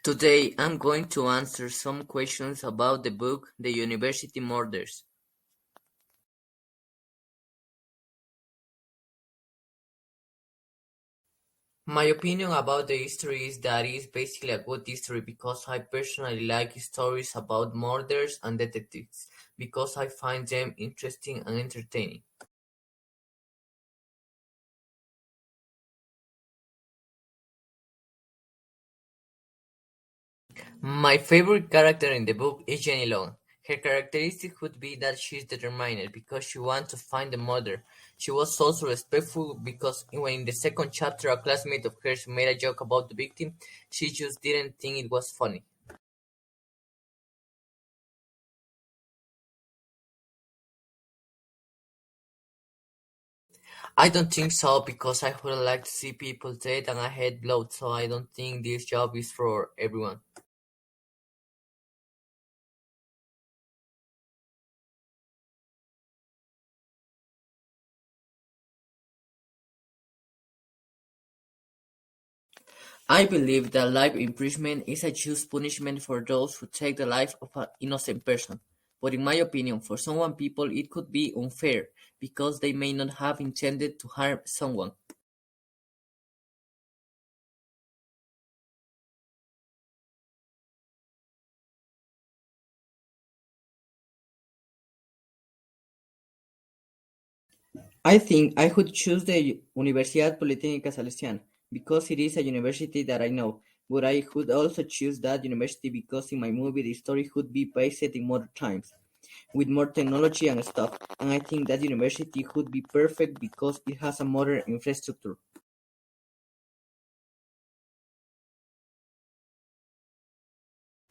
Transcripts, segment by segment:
Today I'm going to answer some questions about the book The University Murders. My opinion about the history is that it is basically a good history because I personally like stories about murders and detectives because I find them interesting and entertaining. My favorite character in the book is Jenny Long. Her characteristic would be that she is determined because she wants to find the murderer. She was also respectful because when in the second chapter a classmate of hers made a joke about the victim, she just didn't think it was funny. I don't think so because I would like to see people dead and I hate blood, so I don't think this job is for everyone. I believe that life imprisonment is a just punishment for those who take the life of an innocent person. But in my opinion, for some people it could be unfair because they may not have intended to harm someone. I think I would choose the Universidad Politécnica Salesiana because it is a university that I know, but I would also choose that university because in my movie the story would be based in modern times, with more technology and stuff, and I think that university would be perfect because it has a modern infrastructure.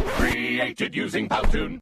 Created using Powtoon.